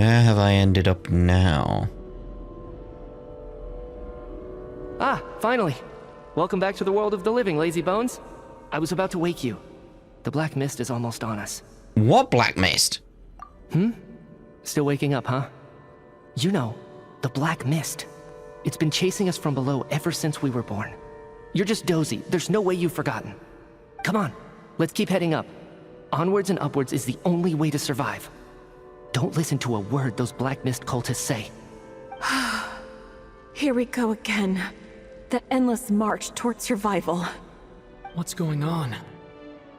Where have I ended up now? Ah, finally. Welcome back to the world of the living, lazy bones. I was about to wake you. The black mist is almost on us. What black mist? Still waking up, huh? You know, the black mist. It's been chasing us from below ever since we were born. You're just dozy. There's no way you've forgotten. Come on, let's keep heading up. Onwards and upwards is the only way to survive. Don't listen to a word those black mist cultists say. Here we go again. The endless march toward survival. What's going on?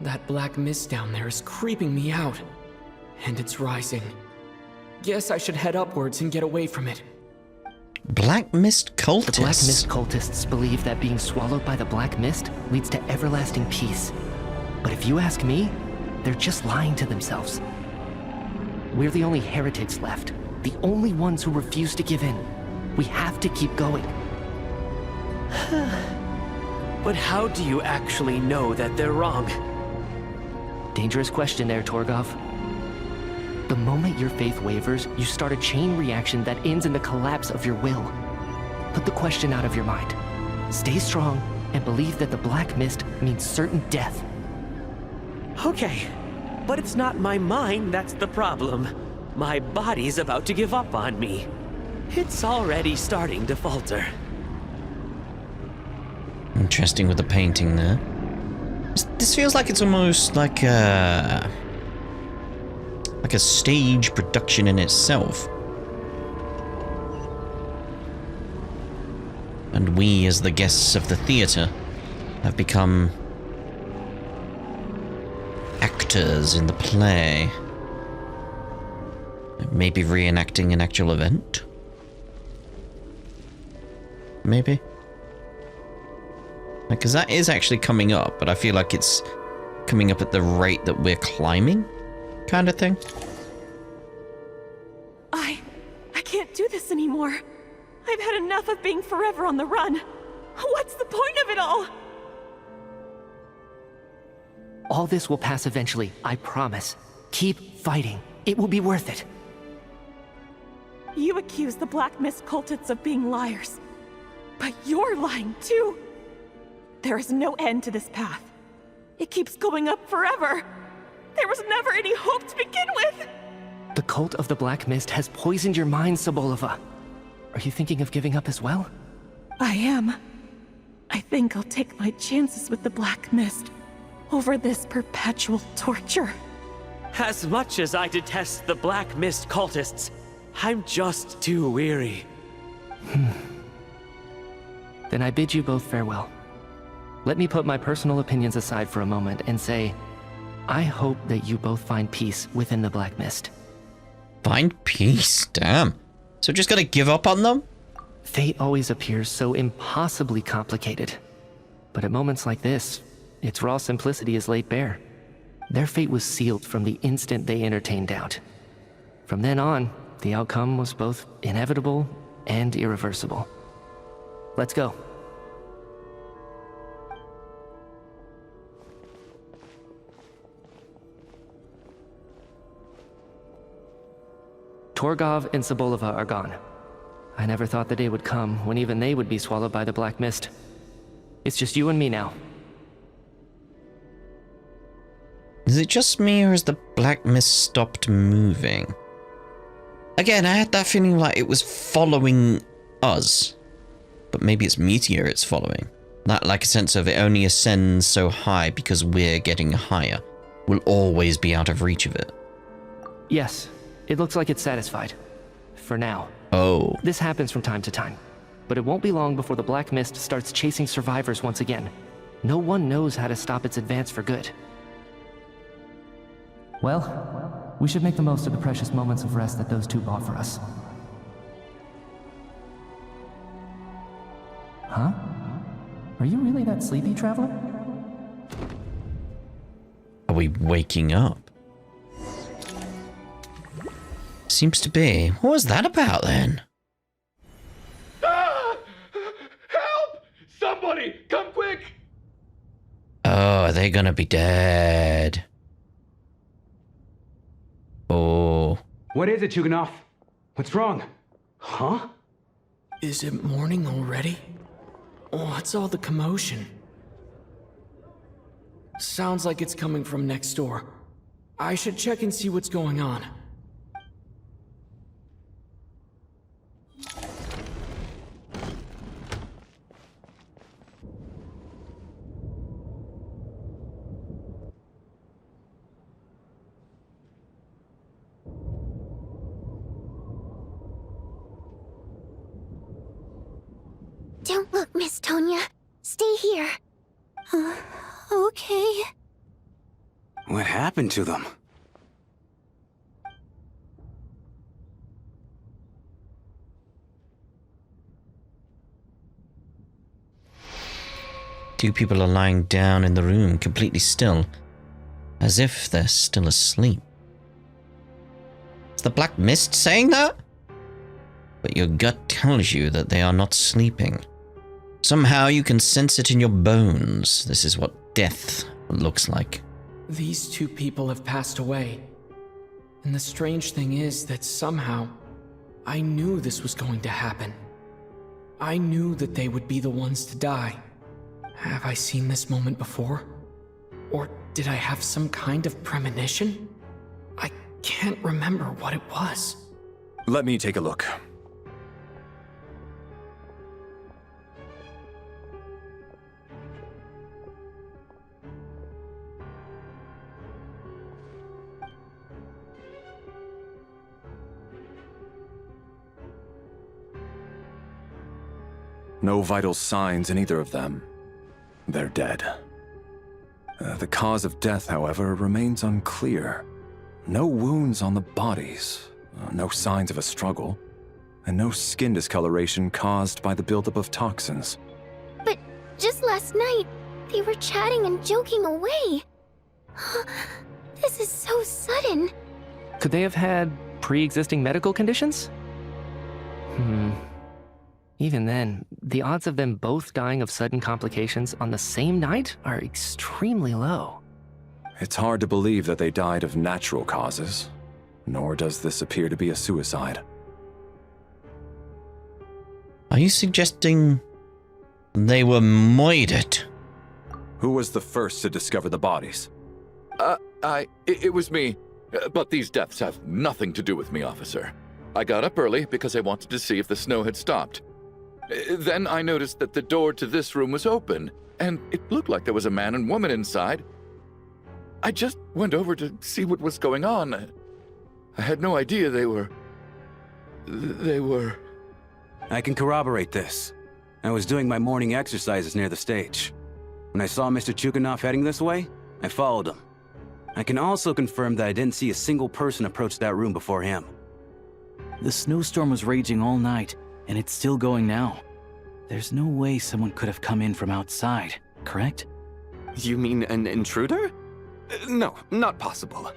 That black mist down there is creeping me out. And it's rising. Guess I should head upwards and get away from it. Black mist cultists? The black mist cultists believe that being swallowed by the black mist leads to everlasting peace. But if you ask me, they're just lying to themselves. We're the only heretics left. The only ones who refuse to give in. We have to keep going. But how do you actually know that they're wrong? Dangerous question there, Torgov. The moment your faith wavers, you start a chain reaction that ends in the collapse of your will. Put the question out of your mind. Stay strong and believe that the black mist means certain death. Okay, but it's not my mind that's the problem. My body's about to give up on me. It's already starting to falter. Interesting with the painting there. This feels like it's almost like a stage production in itself. And we, as the guests of the theater, have become actors in the play. Maybe reenacting an actual event? Maybe? Because that is actually coming up, but I feel like it's coming up at the rate that we're climbing, kind of thing. I can't do this anymore. I've had enough of being forever on the run. What's the point of it all? All this will pass eventually, I promise. Keep fighting. It will be worth it. You accuse the Black Mist cultists of being liars. But you're lying too. There is no end to this path. It keeps going up forever. There was never any hope to begin with. The cult of the Black Mist has poisoned your mind, Sobolova. Are you thinking of giving up as well? I am. I think I'll take my chances with the Black Mist over this perpetual torture. As much as I detest the Black Mist cultists, I'm just too weary. Then I bid you both farewell. Let me put my personal opinions aside for a moment and say, I hope that you both find peace within the Black Mist. Find peace? Damn. So just gotta give up on them? Fate always appears so impossibly complicated. But at moments like this, its raw simplicity is laid bare. Their fate was sealed from the instant they entertained doubt. From then on, the outcome was both inevitable and irreversible. Let's go. Torgov and Sobolova are gone. I never thought the day would come when even they would be swallowed by the Black Mist. It's just you and me now. Is it just me, or has the Black Mist stopped moving? Again, I had that feeling like it was following us. But maybe it's Meteor it's following. Not like a sense of it only ascends so high because we're getting higher. We'll always be out of reach of it. Yes, it looks like it's satisfied. For now. Oh. This happens from time to time. But it won't be long before the Black Mist starts chasing survivors once again. No one knows how to stop its advance for good. Well, we should make the most of the precious moments of rest that those two bought for us. Huh? Are you really that sleepy, traveler? Are we waking up? Seems to be. What was that about then? Ah! Help! Somebody, come quick! Oh, are they gonna be dead? Oh. What is it, Chuganov? What's wrong? Huh? Is it morning already? What's all the commotion? Sounds like it's coming from next door. I should check and see what's going on. Don't look, Miss Tonya. Stay here. Okay. What happened to them? Two people are lying down in the room, completely still, as if they're still asleep. Is the black mist saying that? But your gut tells you that they are not sleeping. Somehow you can sense it in your bones. This is what death looks like. These two people have passed away. And the strange thing is that somehow, I knew this was going to happen. I knew that they would be the ones to die. Have I seen this moment before? Or did I have some kind of premonition? I can't remember what it was. Let me take a look. No vital signs in either of them. They're dead. The cause of death, however, remains unclear. No wounds on the bodies, no signs of a struggle, and no skin discoloration caused by the buildup of toxins. But just last night, they were chatting and joking away. This is so sudden. Could they have had pre-existing medical conditions? Even then, the odds of them both dying of sudden complications on the same night are extremely low. It's hard to believe that they died of natural causes, nor does this appear to be a suicide. Are you suggesting they were murdered? Who was the first to discover the bodies? It was me. But these deaths have nothing to do with me, officer. I got up early because I wanted to see if the snow had stopped. Then I noticed that the door to this room was open, and it looked like there was a man and woman inside. I just went over to see what was going on. I had no idea they were... I can corroborate this. I was doing my morning exercises near the stage. When I saw Mr. Chukanov heading this way, I followed him. I can also confirm that I didn't see a single person approach that room before him. The snowstorm was raging all night, and it's still going now. There's no way someone could have come in from outside, correct? You mean an intruder? No, not possible.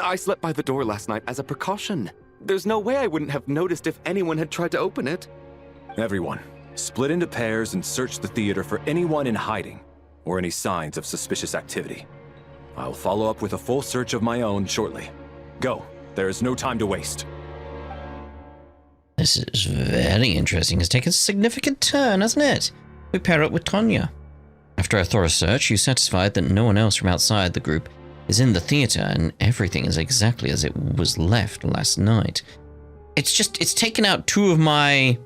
I slept by the door last night as a precaution. There's no way I wouldn't have noticed if anyone had tried to open it. Everyone, split into pairs and search the theater for anyone in hiding, or any signs of suspicious activity. I'll follow up with a full search of my own shortly. Go, there is no time to waste. This is very interesting. It's taken a significant turn, hasn't it? We pair up with Tonya. After a thorough search, you're satisfied that no one else from outside the group is in the theater and everything is exactly as it was left last night. It's taken out two of my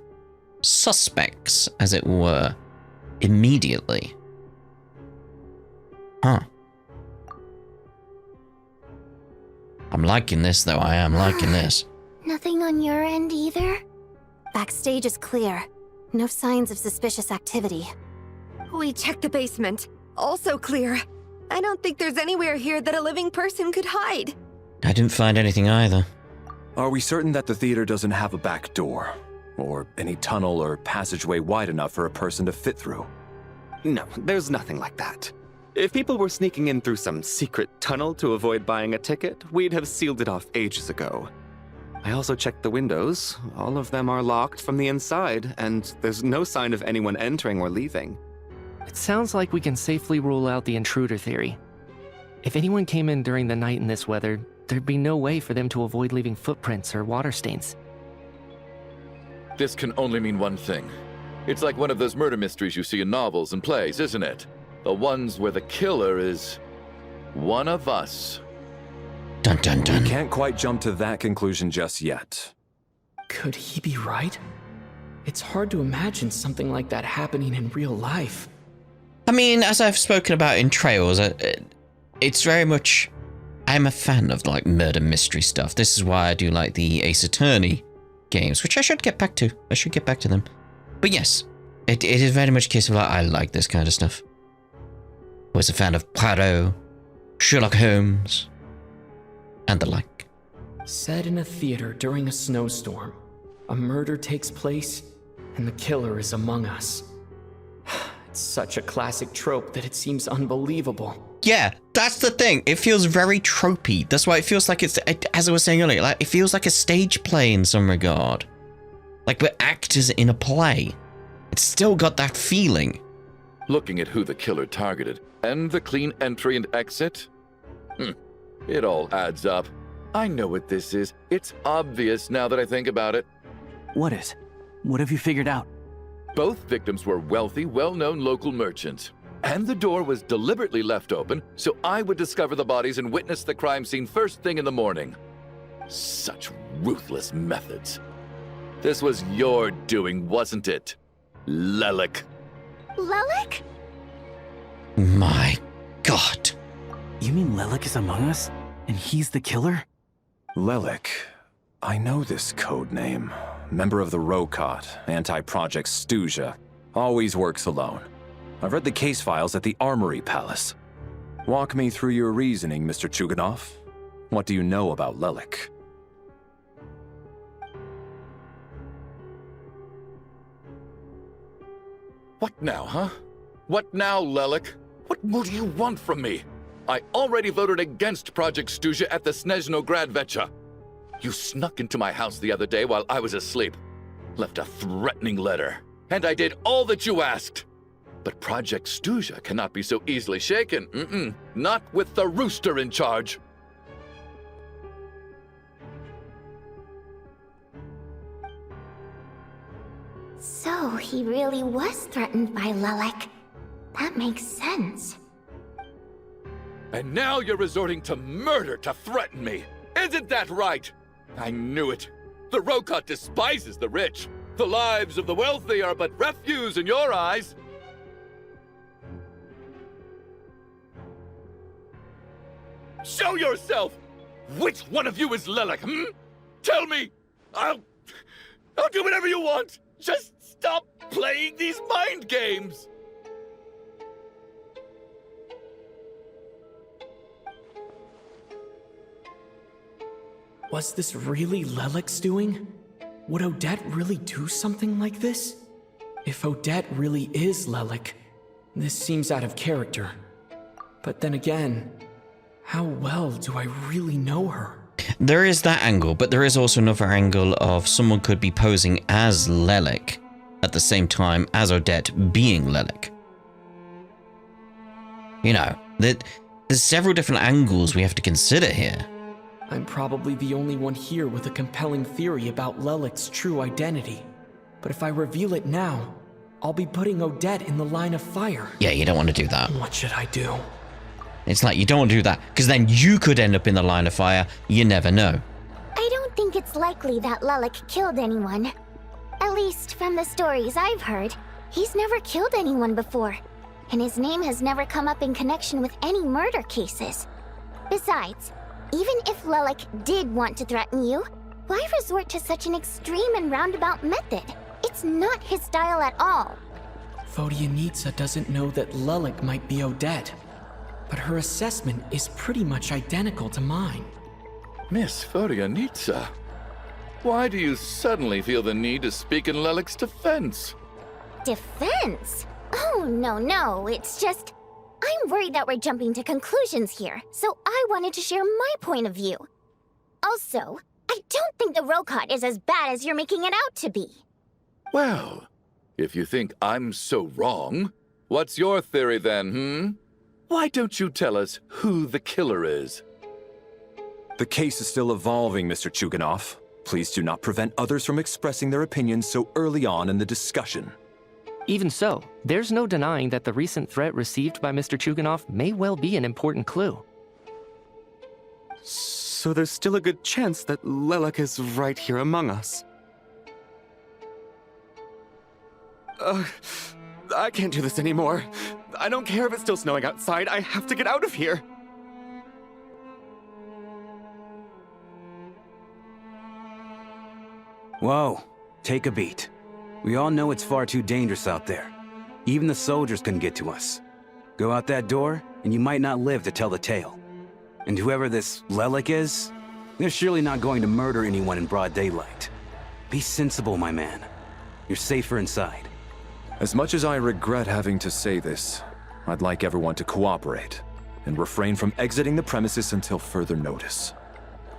suspects, as it were, immediately. Huh. I'm liking this, though. I am liking this. Nothing on your end either? Backstage is clear. No signs of suspicious activity. We checked the basement. Also clear. I don't think there's anywhere here that a living person could hide. I didn't find anything either. Are we certain that the theater doesn't have a back door? Or any tunnel or passageway wide enough for a person to fit through? No, there's nothing like that. If people were sneaking in through some secret tunnel to avoid buying a ticket, we'd have sealed it off ages ago. I also checked the windows. All of them are locked from the inside, and there's no sign of anyone entering or leaving. It sounds like we can safely rule out the intruder theory. If anyone came in during the night in this weather, there'd be no way for them to avoid leaving footprints or water stains. This can only mean one thing. It's like one of those murder mysteries you see in novels and plays, isn't it? The ones where the killer is one of us. Dun dun dun. We can't quite jump to that conclusion just yet. Could he be right? It's hard to imagine something like that happening in real life. I mean, as I've spoken about in Trails, it's very much... I'm a fan of, like, murder mystery stuff. This is why I do like the Ace Attorney games, which I should get back to. I should get back to them. But yes, it is very much a case of, like, I like this kind of stuff. Was a fan of Poirot, Sherlock Holmes, and the like. Set in a theater during a snowstorm, a murder takes place, and the killer is among us. It's such a classic trope that it seems unbelievable. Yeah, that's the thing. It feels very tropey. That's why it feels like it's, as I was saying earlier, like it feels like a stage play in some regard. Like we're actors in a play. It's still got that feeling. Looking at who the killer targeted and the clean entry and exit, it all adds up. I know what this is. It's obvious now that I think about it. What is? What have you figured out? Both victims were wealthy, well-known local merchants. And the door was deliberately left open so I would discover the bodies and witness the crime scene first thing in the morning. Such ruthless methods. This was your doing, wasn't it, Lelik? Lelik? My God. You mean Lelik is among us? And he's the killer? Lelik. I know this code name. Member of the Rokot, anti-Project Snezhnaya. Always works alone. I've read the case files at the Armory Palace. Walk me through your reasoning, Mr. Chuganov. What do you know about Lelik? What now, huh? What now, Lelik? What more do you want from me? I already voted against Project Snezhnaya at the Snezhnaya. You snuck into my house the other day while I was asleep. Left a threatening letter. And I did all that you asked. But Project Snezhnaya cannot be so easily shaken. Not with the rooster in charge. So he really was threatened by Lelik. That makes sense. And now you're resorting to murder to threaten me. Isn't that right? I knew it. The Rokot despises the rich. The lives of the wealthy are but refuse in your eyes. Show yourself! Which one of you is Lelik, Tell me! I'll do whatever you want! Just stop playing these mind games! Was this really Lelik's doing? Would Odette really do something like this? If Odette really is Lelik, this seems out of character. But then again, how well do I really know her? There is that angle, but there is also another angle of someone could be posing as Lelik at the same time as Odette being Lelik. You know, there's several different angles we have to consider here. I'm probably the only one here with a compelling theory about Lelik's true identity. But if I reveal it now, I'll be putting Odette in the line of fire. Yeah, you don't want to do that. What should I do? It's like, you don't want to do that, because then you could end up in the line of fire. You never know. I don't think it's likely that Lelik killed anyone. At least from the stories I've heard, he's never killed anyone before. And his name has never come up in connection with any murder cases. Besides, even if Lelik did want to threaten you, why resort to such an extreme and roundabout method? It's not his style at all. Vodyanitsa doesn't know that Lelik might be Odette, but her assessment is pretty much identical to mine. Miss Vodyanitsa, why do you suddenly feel the need to speak in Lelik's defense? Defense? Oh, no, it's just... I'm worried that we're jumping to conclusions here, so I wanted to share my point of view. Also, I don't think the Rokot is as bad as you're making it out to be. Well, if you think I'm so wrong, what's your theory then, Why don't you tell us who the killer is? The case is still evolving, Mr. Chuganov. Please do not prevent others from expressing their opinions so early on in the discussion. Even so, there's no denying that the recent threat received by Mr. Chuganov may well be an important clue. So there's still a good chance that Lelek is right here among us. I can't do this anymore. I don't care if it's still snowing outside. I have to get out of here. Whoa, take a beat. We all know it's far too dangerous out there. Even the soldiers couldn't get to us. Go out that door, and you might not live to tell the tale. And whoever this Lelek is, they're surely not going to murder anyone in broad daylight. Be sensible, my man. You're safer inside. As much as I regret having to say this, I'd like everyone to cooperate and refrain from exiting the premises until further notice.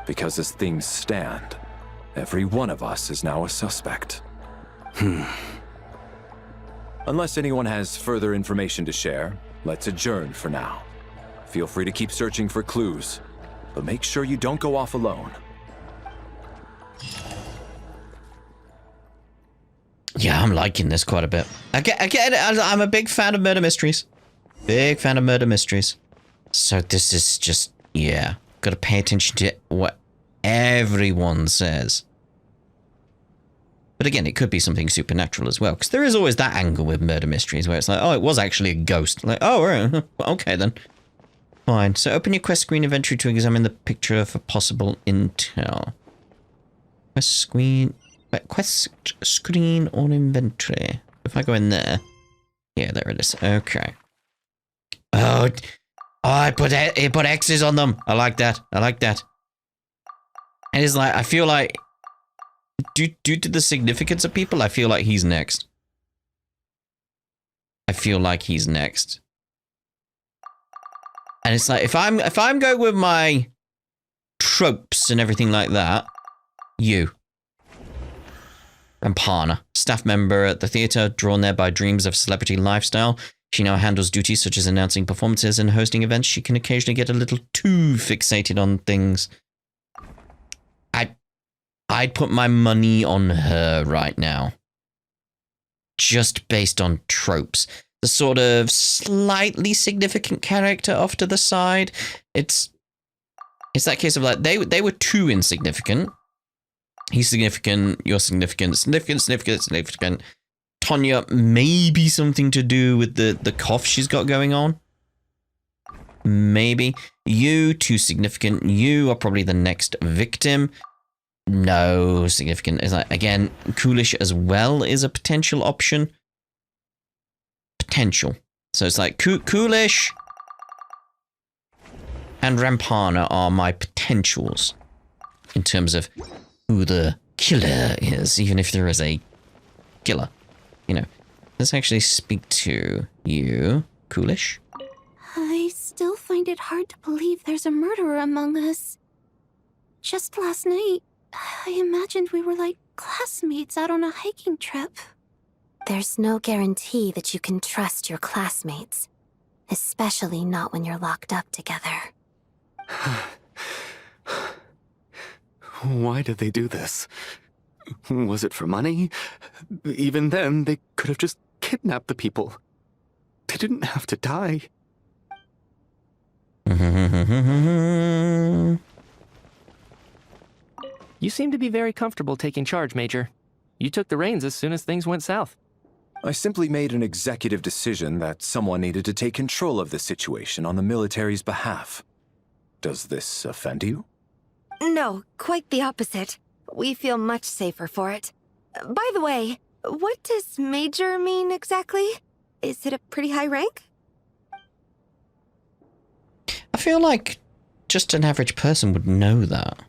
Because as things stand, every one of us is now a suspect. Unless anyone has further information to share, let's adjourn for now. Feel free to keep searching for clues, but make sure you don't go off alone. Yeah, I'm liking this quite a bit. I get it. I'm a big fan of murder mysteries. Big fan of murder mysteries. So this is just, yeah. Gotta pay attention to what everyone says. But again, it could be something supernatural as well. Because there is always that angle with murder mysteries where it's like, oh, it was actually a ghost. Like, oh, right. Okay then. Fine. So open your quest screen inventory to examine the picture for possible intel. Quest screen or inventory. If I go in there. Yeah, there it is. Okay. Oh, it put X's on them. I like that. I like that. And it's like, I feel like, due to the significance of people, I feel like he's next. I feel like he's next. And it's like, if I'm going with my tropes and everything like that, you. Rampana, staff member at the theatre, drawn there by dreams of celebrity lifestyle. She now handles duties such as announcing performances and hosting events. She can occasionally get a little too fixated on things. I'd put my money on her right now. Just based on tropes. The sort of slightly significant character off to the side. It's that case of like, they were too insignificant. He's significant, you're significant, significant. Tonya, maybe something to do with the cough she's got going on. Maybe. You, too significant. You are probably the next victim. No, significant. Is like, again, Coolish as well is a potential option. Potential. So it's like Coolish and Rampana are my potentials in terms of who the killer is, even if there is a killer. You know, let's actually speak to you, Coolish. I still find it hard to believe there's a murderer among us. Just last night, I imagined we were like classmates out on a hiking trip. There's no guarantee that you can trust your classmates, especially not when you're locked up together. Why did they do this? Was it for money? Even then, they could have just kidnapped the people. They didn't have to die. You seem to be very comfortable taking charge, Major. You took the reins as soon as things went south. I simply made an executive decision that someone needed to take control of the situation on the military's behalf. Does this offend you? No, quite the opposite. We feel much safer for it. By the way, what does Major mean exactly? Is it a pretty high rank? I feel like just an average person would know that.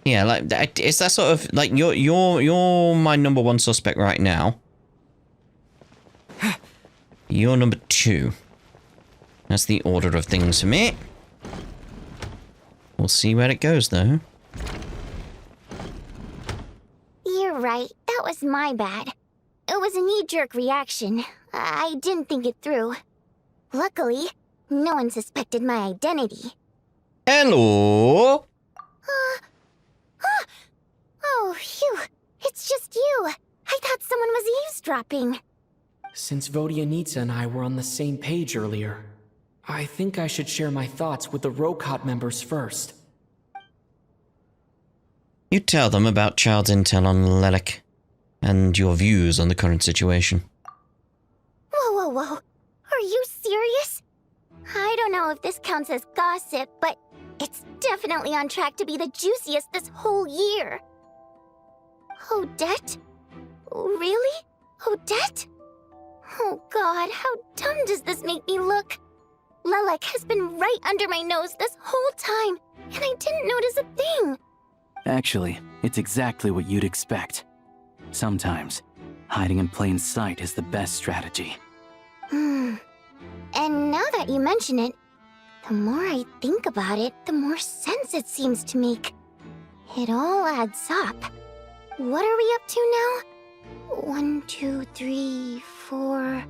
Yeah, like it's that sort of like you're my number one suspect right now. You're number 2. That's the order of things for me. We'll see where it goes, though. You're right. That was my bad. It was a knee-jerk reaction. I didn't think it through. Luckily, no one suspected my identity. Hello? too. I thought someone was eavesdropping. Since Vodyanitsa and I were on the same page earlier, I think I should share my thoughts with the Rokot members first. You tell them about Child's intel on Lelik, and your views on the current situation. Whoa. Are you serious? I don't know if this counts as gossip, but it's definitely on track to be the juiciest this whole year. Odette? Really? Odette? Oh god, how dumb does this make me look? Lelik has been right under my nose this whole time, and I didn't notice a thing. Actually, it's exactly what you'd expect. Sometimes, hiding in plain sight is the best strategy. And now that you mention it, the more I think about it, the more sense it seems to make. It all adds up. What are we up to now? 1, 2, 3, 4...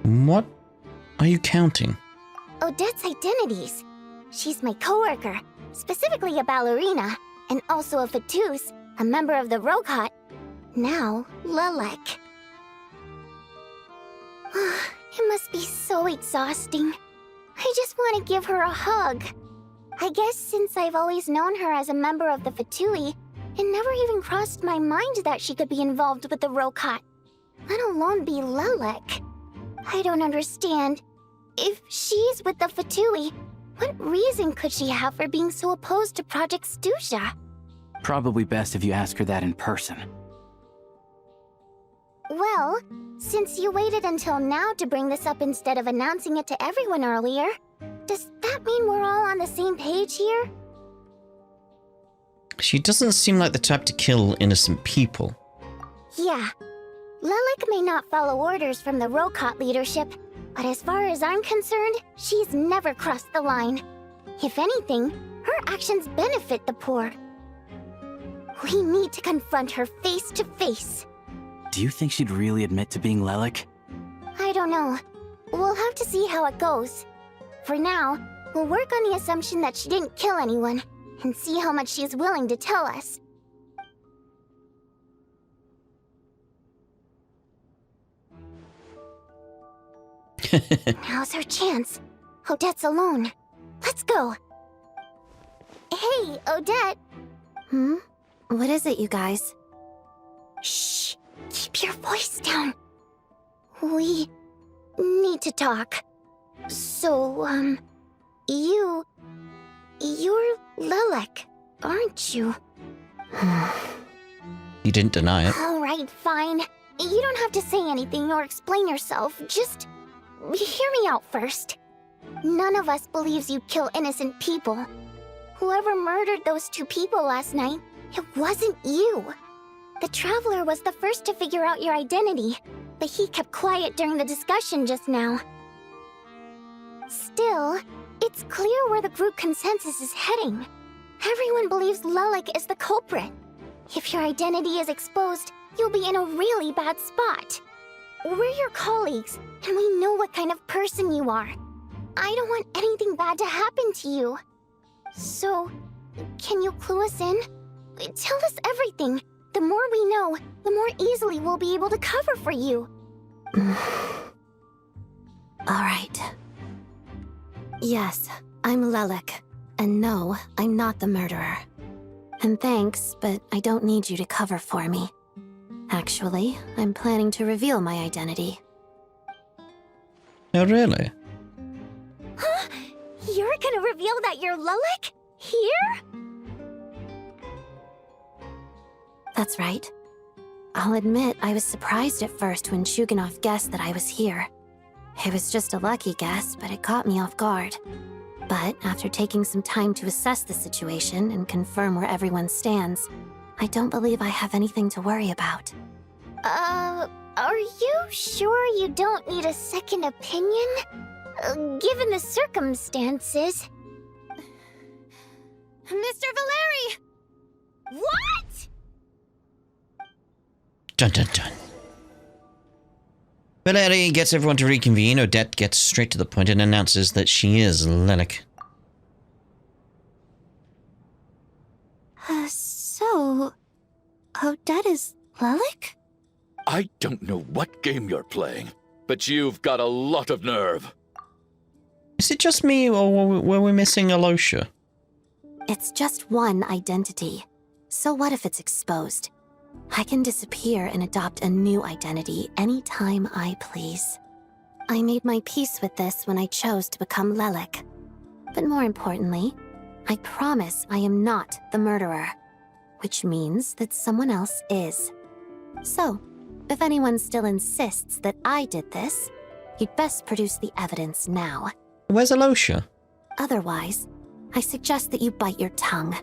What are you counting? Odette's identities. She's my coworker, specifically a ballerina, and also a Fatous, a member of the Rokot. Now, Lelik. It must be so exhausting. I just want to give her a hug. I guess since I've always known her as a member of the Fatui, it never even crossed my mind that she could be involved with the Rokot, let alone be Lelik. I don't understand. If she's with the Fatui, what reason could she have for being so opposed to Project Stusha? Probably best if you ask her that in person. Well, since you waited until now to bring this up instead of announcing it to everyone earlier, does that mean we're all on the same page here? She doesn't seem like the type to kill innocent people. Yeah. Lelik may not follow orders from the Rokot leadership, but as far as I'm concerned, she's never crossed the line. If anything, her actions benefit the poor. We need to confront her face to face. Do you think she'd really admit to being Lelik? I don't know. We'll have to see how it goes. For now, we'll work on the assumption that she didn't kill anyone, and see how much she's willing to tell us. Now's her chance. Odette's alone. Let's go. Hey, Odette. What is it, you guys? Shh. Keep your voice down. We need to talk. So, you're Lelik, aren't you? You didn't deny it. Alright, fine. You don't have to say anything or explain yourself. Just hear me out first. None of us believes you kill innocent people. Whoever murdered those 2 people last night, it wasn't you. The Traveler was the first to figure out your identity, but he kept quiet during the discussion just now. Still, it's clear where the group consensus is heading. Everyone believes Lelik is the culprit. If your identity is exposed, you'll be in a really bad spot. We're your colleagues, and we know what kind of person you are. I don't want anything bad to happen to you. So, can you clue us in? Tell us everything. The more we know, the more easily we'll be able to cover for you. Alright. Yes, I'm Lelik. And no, I'm not the murderer. And thanks, but I don't need you to cover for me. Actually, I'm planning to reveal my identity. Oh, really? Huh? You're gonna reveal that you're Lelik? Here? That's right. I'll admit I was surprised at first when Chuganov guessed that I was here. It was just a lucky guess, but it caught me off guard. But after taking some time to assess the situation and confirm where everyone stands, I don't believe I have anything to worry about. Are you sure you don't need a second opinion? Given the circumstances. Mr. Valeri! What? Dun dun dun. Valeri gets everyone to reconvene. Odette gets straight to the point and announces that she is Lelik. So... Odette is Lelik? I don't know what game you're playing, but you've got a lot of nerve. Is it just me, or were we missing Alosha? It's just one identity. So what if it's exposed? I can disappear and adopt a new identity anytime I please. I made my peace with this when I chose to become Lelik. But more importantly, I promise I am not the murderer, which means that someone else is. So, if anyone still insists that I did this, you'd best produce the evidence now. Where's Alosha? Otherwise, I suggest that you bite your tongue.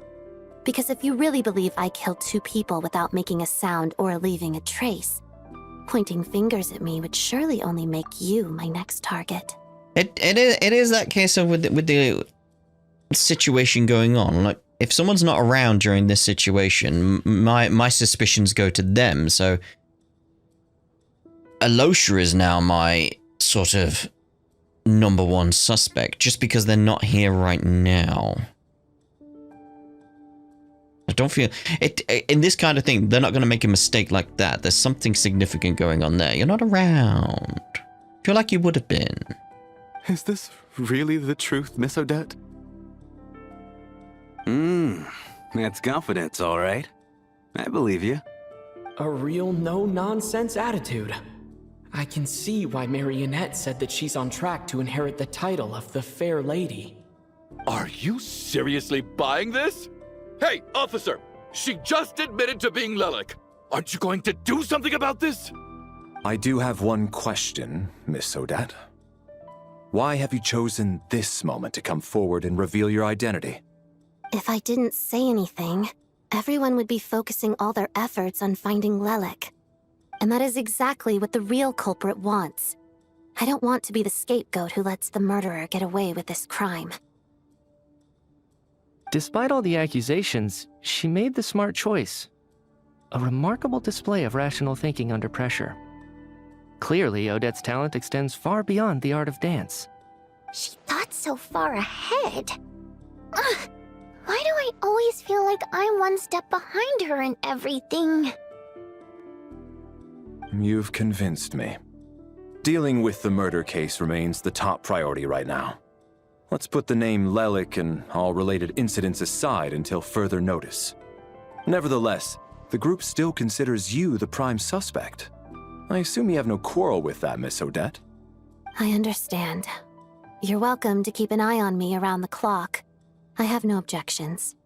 Because if you really believe I killed 2 people without making a sound or leaving a trace, pointing fingers at me would surely only make you my next target. It is that case of with the situation going on. Like, if someone's not around during this situation, my suspicions go to them. So Alosha is now my sort of number 1 suspect, just because they're not here right now. I don't feel it in this kind of thing. They're not going to make a mistake like that. There's something significant going on there. You're not around. Feel like you would have been. Is this really the truth, Miss Odette? That's confidence, all right. I believe you. A real no-nonsense attitude. I can see why Marionette said that she's on track to inherit the title of the Fair Lady. Are you seriously buying this? Hey, officer! She just admitted to being Lelik. Aren't you going to do something about this? I do have one question, Miss Odette. Why have you chosen this moment to come forward and reveal your identity? If I didn't say anything, everyone would be focusing all their efforts on finding Lelik. And that is exactly what the real culprit wants. I don't want to be the scapegoat who lets the murderer get away with this crime. Despite all the accusations, she made the smart choice. A remarkable display of rational thinking under pressure. Clearly, Odette's talent extends far beyond the art of dance. She thought so far ahead. Ugh, why do I always feel like I'm one step behind her in everything? You've convinced me. Dealing with the murder case remains the top priority right now. Let's put the name Lelik and all related incidents aside until further notice. Nevertheless, the group still considers you the prime suspect. I assume you have no quarrel with that, Miss Odette? I understand. You're welcome to keep an eye on me around the clock. I have no objections.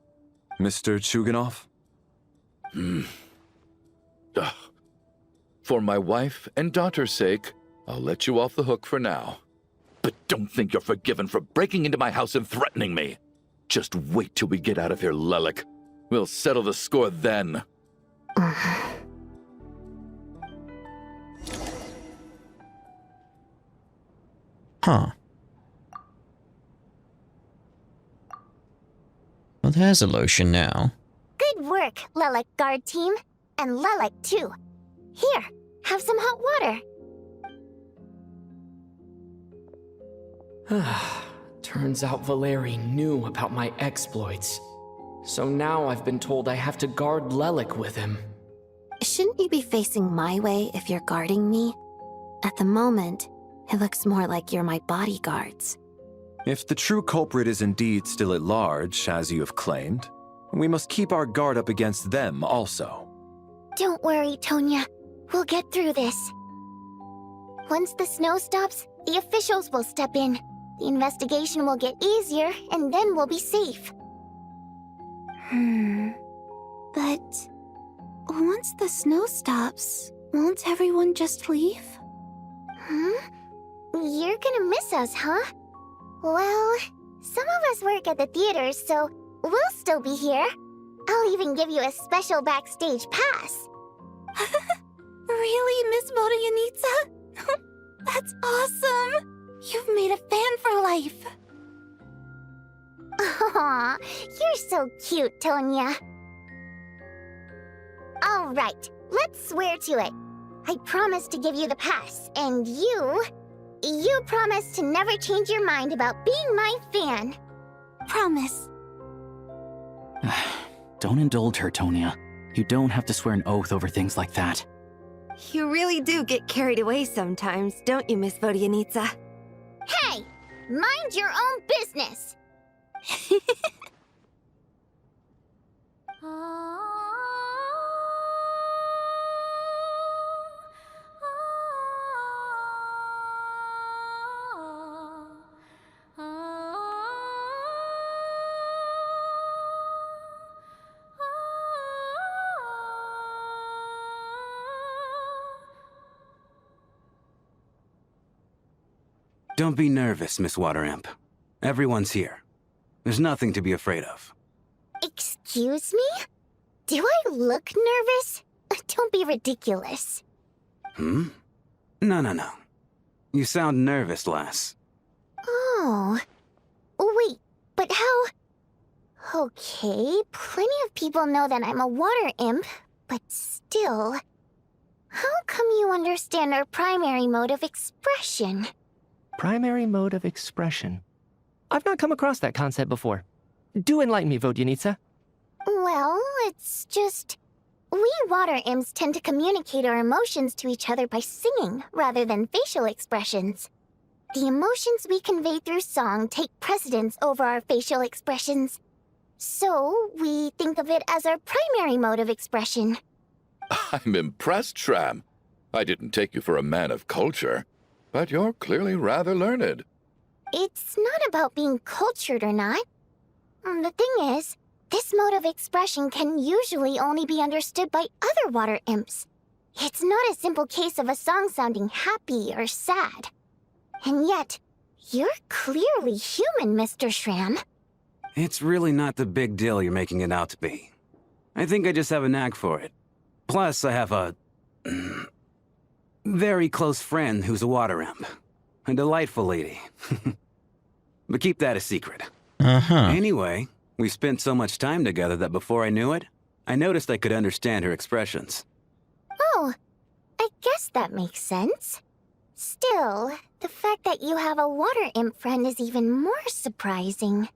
Mr. Chuganov? For my wife and daughter's sake, I'll let you off the hook for now. But don't think you're forgiven for breaking into my house and threatening me. Just wait till we get out of here, Lelik. We'll settle the score then. Huh. Well, there's Alosha now. Good work, Lelik guard team. And Lelik too. Here, have some hot water. Turns out Valeri knew about my exploits. So now I've been told I have to guard Lelik with him. Shouldn't you be facing my way if you're guarding me? At the moment, it looks more like you're my bodyguards. If the true culprit is indeed still at large, as you have claimed, we must keep our guard up against them also. Don't worry, Tonya. We'll get through this. Once the snow stops, the officials will step in. The investigation will get easier, and then we'll be safe. But once the snow stops, won't everyone just leave? You're gonna miss us, huh? Well, some of us work at the theaters, so we'll still be here. I'll even give you a special backstage pass. Really, Miss Vodoyanitsa? That's awesome! You've made a fan for life. Aw, you're so cute, Tonya. All right, let's swear to it. I promise to give you the pass, and you promise to never change your mind about being my fan. Promise. Don't indulge her, Tonya. You don't have to swear an oath over things like that. You really do get carried away sometimes, don't you, Miss Vodyanitsa? Hey! Mind your own business! Don't be nervous, Miss Water Imp. Everyone's here. There's nothing to be afraid of. Excuse me? Do I look nervous? Don't be ridiculous. Hmm? No. You sound nervous, lass. Oh. Wait, but how... Okay, plenty of people know that I'm a water imp, but still... How come you understand our primary mode of expression? Primary mode of expression. I've not come across that concept before. Do enlighten me, Vodyanitsa. Well, it's just... We water imps tend to communicate our emotions to each other by singing, rather than facial expressions. The emotions we convey through song take precedence over our facial expressions. So, we think of it as our primary mode of expression. I'm impressed, Shram. I didn't take you for a man of culture, but you're clearly rather learned. It's not about being cultured or not. The thing is, this mode of expression can usually only be understood by other water imps. It's not a simple case of a song sounding happy or sad. And yet, you're clearly human, Mr. Shram. It's really not the big deal you're making it out to be. I think I just have a knack for it. Plus, I have a... very close friend who's a water imp. A delightful lady. But keep that a secret. Anyway, we spent so much time together that before I knew it, I noticed I could understand her expressions. Oh, I guess that makes sense. Still, the fact that you have a water imp friend is even more surprising.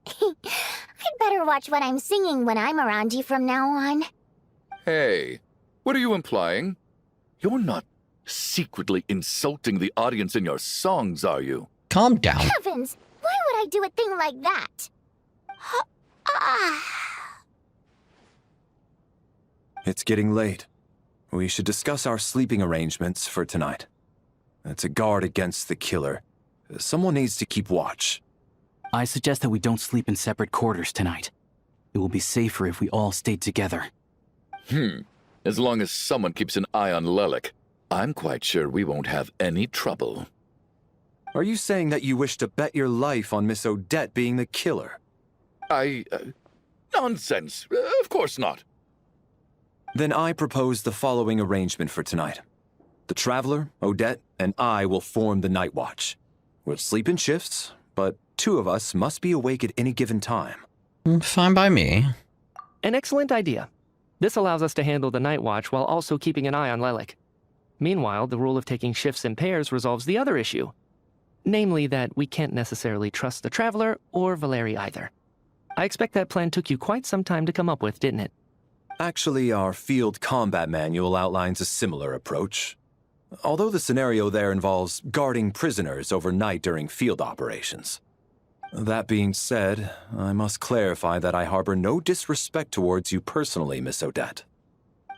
I'd better watch what I'm singing when I'm around you from now on. Hey, what are you implying? You're not secretly insulting the audience in your songs, are you? Calm down. Heavens! Why would I do a thing like that? It's getting late. We should discuss our sleeping arrangements for tonight. It's a guard against the killer. Someone needs to keep watch. I suggest that we don't sleep in separate quarters tonight. It will be safer if we all stayed together. As long as someone keeps an eye on Lelik, I'm quite sure we won't have any trouble. Are you saying that you wish to bet your life on Miss Odette being the killer? Nonsense. Of course not. Then I propose the following arrangement for tonight. The Traveler, Odette, and I will form the Night Watch. We'll sleep in shifts, but 2 of us must be awake at any given time. Fine by me. An excellent idea. This allows us to handle the night watch while also keeping an eye on Lelik. Meanwhile, the rule of taking shifts in pairs resolves the other issue. Namely that we can't necessarily trust the Traveler or Valeri either. I expect that plan took you quite some time to come up with, didn't it? Actually, our field combat manual outlines a similar approach. Although the scenario there involves guarding prisoners overnight during field operations. That being said, I must clarify that I harbor no disrespect towards you personally, Miss Odette.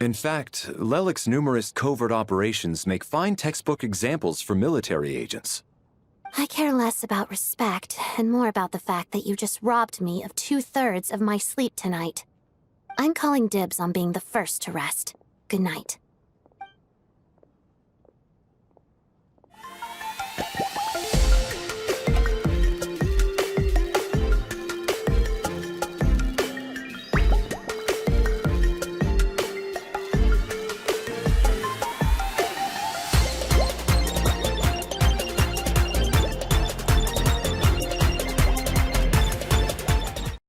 In fact, Lelik's numerous covert operations make fine textbook examples for military agents. I care less about respect and more about the fact that you just robbed me of 2/3 of my sleep tonight. I'm calling dibs on being the first to rest. Good night.